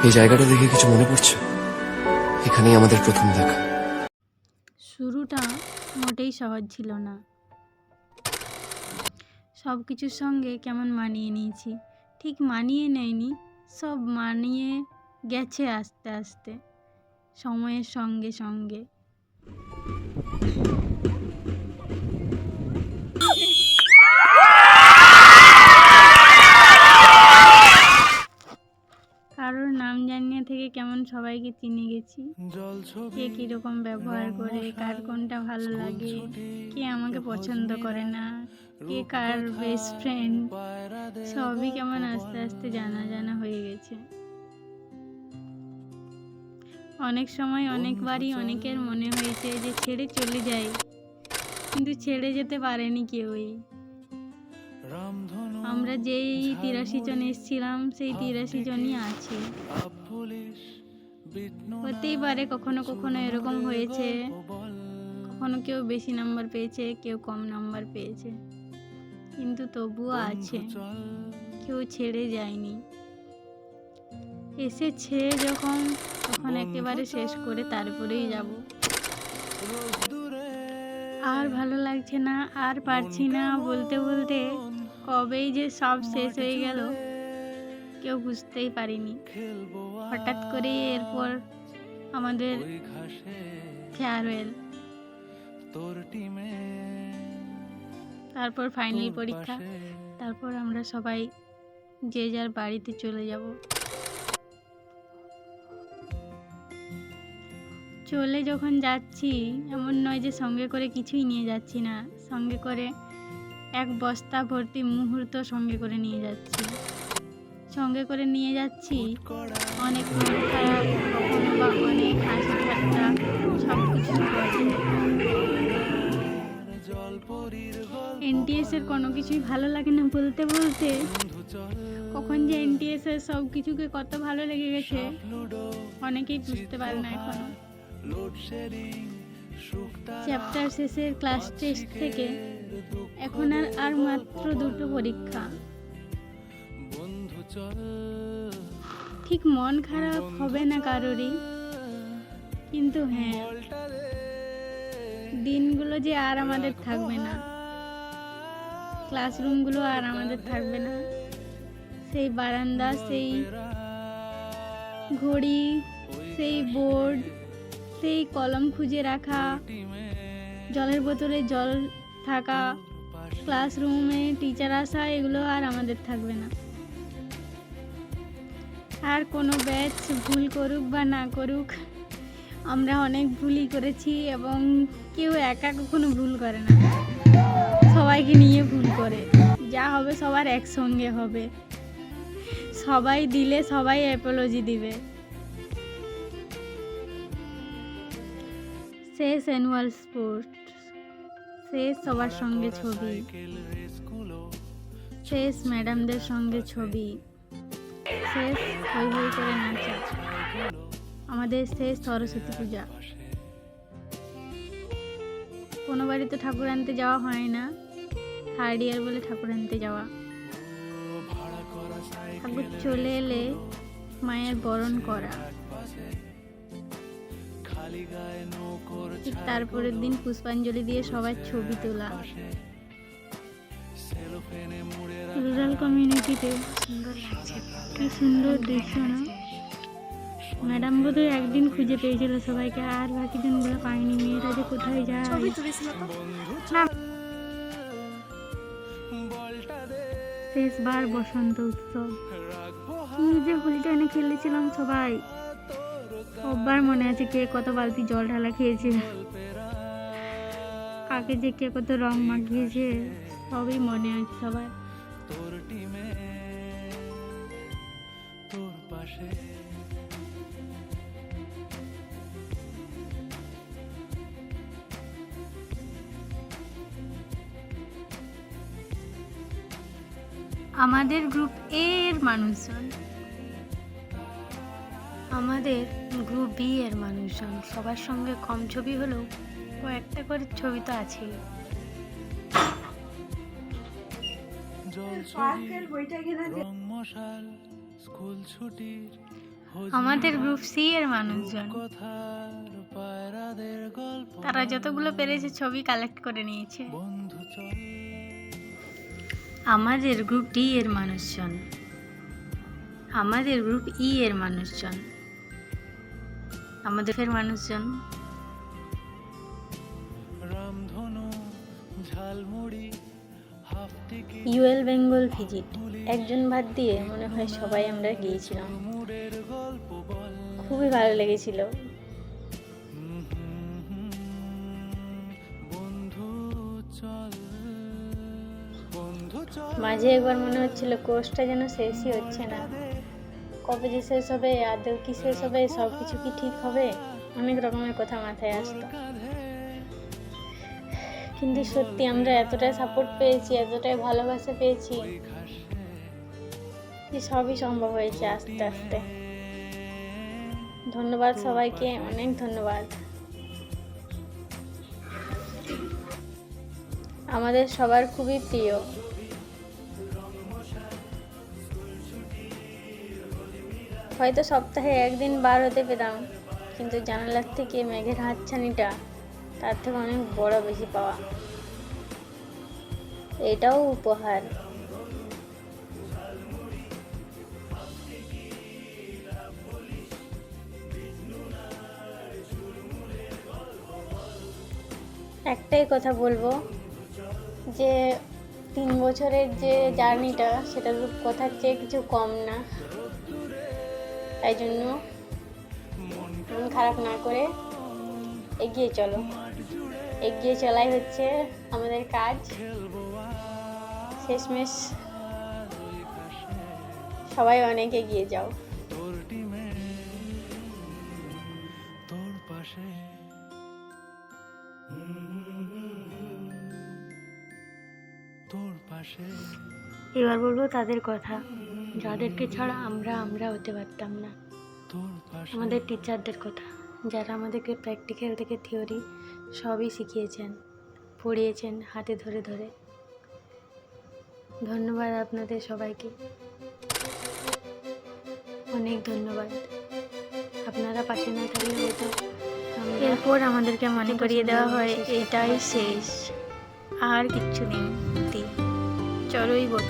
এই জায়গাটা দেখে কিছু মনে পড়ছে? এখানেই আমাদের প্রথম দেখা। শুরুটা মোটেই সহজ ছিল না। সব কিছুর সঙ্গে কেমন মানিয়ে নিয়েছি, ঠিক মানিয়ে নেয়নি, সব মানিয়ে গেছে আস্তে আস্তে সময়ের সঙ্গে সঙ্গে। কারোর নাম জানিয়ে থেকে কেমন সবাইকে চিনে গেছি, কে কীরকম ব্যবহার করে, কার কোনটা ভালো লাগে, কে আমাকে পছন্দ করে না, কে কার বেস্ট ফ্রেন্ড, সবই কেমন আস্তে আস্তে জানা জানা হয়ে গেছে। অনেক সময় অনেকবারই অনেকের মনে হয়েছে যে ছেড়ে চলে যাই, কিন্তু ছেড়ে যেতে পারেনি কেউই। আমরা যেই 83 জন এসেছিলাম সেই 83 জনই আছে। হতেই পারে কখনো কখনো এরকম হয়েছে, কখনো কেউ বেশি নাম্বার পেয়েছে, কেউ কম নাম্বার পেয়েছে, কিন্তু তবুও আছে, কেউ ছেড়ে যায়নি। এসেছে যখন তখন একেবারে শেষ করে তারপরেই যাব। আর ভালো লাগছে না, আর পারছি না, বলতে বলতে কবেই যে সব শেষ হয়ে গেল কেউ বুঝতেই পারিনি। হঠাৎ করে এরপর আমাদের ফেয়ারওয়েল, তারপর ফাইনাল পরীক্ষা, তারপর আমরা সবাই যে যার বাড়িতে চলে যাব। চলে যখন যাচ্ছি, এমন নয় যে সঙ্গে করে কিছুই নিয়ে যাচ্ছি না, সঙ্গে করে এক বস্তা ভর্তি মুহূর্ত সঙ্গে করে নিয়ে যাচ্ছি। সঙ্গে করে নিয়ে যাচ্ছি অনেক মন খারাপ, কখনো বা অনেক হাসি ঠাট্টা, সব কিছু NTS এর কোনো কিছুই ভালো লাগে না বলতে বলতে, কখন যে NTS এর সব কিছুকে কত ভালো লেগে গেছে অনেকেই বুঝতে পারে না এখনো। চ্যাপ্টার শেষের ক্লাস টেস্ট থেকে এখন আর মাত্র 2টো পরীক্ষা। ঠিক মন খারাপ হবে না কারোরই, কিন্তু হ্যাঁ, দিনগুলো যে আর আমাদের থাকবে না, ক্লাসরুমগুলো আর আমাদের থাকবে না, সেই বারান্দা, সেই ঘড়ি, সেই বোর্ড, সেই কলম খুঁজে রাখা, জলের বোতলে জল থাকা, ক্লাসরুমে টিচার আসা, এগুলো আর আমাদের থাকবে না। আর কোনো ব্যাচ ভুল করুক বা না করুক, আমরা অনেক ভুলই করেছি এবং কেউ একা কখনো ভুল করে না, সবাইকে নিয়ে ভুল করে। যা হবে সবার একসঙ্গে হবে, সবাই দিলে সবাই অ্যাপোলজি দিবে। শেষ অ্যানুয়াল স্পোর্ট, শেষ সবার সঙ্গে ছবি, শেষ ম্যাডামদের সঙ্গে ছবি, শেষ হই হই করে নাচা, আমাদের শেষ সরস্বতী পূজা। কোনো বাড়িতে ঠাকুর আনতে যাওয়া হয় না, 3rd ইয়ার বলে ঠাকুর আনতে যাওয়া। ঠাকুর চলে এলে মায়ের বরণ করা, ঠিক তারপরের দিন পুষ্পাঞ্জলি দিয়ে সবার ছবি তোলা। রুরাল কমিউনিটিতে সুন্দর লাগছে, কি সুন্দর দৃশ্য না? ম্যাডাম বোধহয় একদিন খুঁজে পেয়েছিল সবাইকে, আর বাকি দিনগুলো পাইনি। মেয়েরা যে কোথায় যায় না। শেষবার বসন্ত উৎসব, কি যে হোলিটা এনে খেলেছিলাম সবাই, সবার মনে আছে কে কত বালতি জল ঢালা খেয়েছে, কাকে যে কে কত রং মাখিয়েছে, সবই মনে আছে সবার। আমাদের গ্রুপ এর মানুষজন, আমাদের গ্রুপ বি এর মানুষজন, সবার সঙ্গে কম ছবি হলেও কয়েকটা করে ছবি তো আছেই। আমাদের গ্রুপ সি এর মানুষজন তারা যতগুলো পেরেছে ছবি কালেক্ট করে নিয়েছে। আমাদের গ্রুপ ডি এর মানুষজন, আমাদের গ্রুপ ই এর মানুষজন, আমাদের ফের মানুষজন, ইউএল বেঙ্গল ভিজিট একজন বাদ দিয়ে মনে হয় সবাই আমরা গিয়েছিলাম। খুবই ভালো লেগেছিল। মাঝে একবার মনে হচ্ছিল কোর্সটা যেন শেষই হচ্ছে না, কবে যে শেষ হবে, আদৌ কি শেষ হবে, সব কিছু কি ঠিক হবে, অনেক রকমের কথা মাথায় আসতো। কিন্তু সত্যি আমরা এতটাই সাপোর্ট পেয়েছি, এতটাই ভালোবাসা পেয়েছি যে সবই সম্ভব হয়েছে আস্তে আস্তে। ধন্যবাদ সবাইকে, অনেক ধন্যবাদ। আমাদের সবার খুবই প্রিয়। হয়তো সপ্তাহে একদিন বার হতে পেতাম, কিন্তু জানালার থেকে মেঘের হাতছানিটা তার থেকে অনেক বড় বেশি পাওয়া, এটাও উপহার। একটাই কথা বলবো যে 3 বছরের যে জার্নিটা সেটা কথার চেয়ে কিছু কম না। তাই জন্য মন খারাপ না করে এগিয়ে চলো, এগিয়ে চলাই হচ্ছে আমাদের কাজ। শেষমেশ সবাই অনেক এগিয়ে যাও। এবার বলবো তাদের কথা, যাদেরকে ছাড়া আমরা হতে পারতাম না। আমাদের টিচারদের কথা, যারা আমাদেরকে প্র্যাকটিক্যাল থেকে থিওরি সবই শিখিয়েছেন, পড়িয়েছেন হাতে ধরে ধরে। ধন্যবাদ আপনাদের সবাইকে, অনেক ধন্যবাদ। আপনারা পাশে না থাকলে হয়তো এরপর আমাদেরকে মনে করিয়ে দেওয়া হয় এটাই শেষ, আর কিচ্ছু নেই। চলোই বল।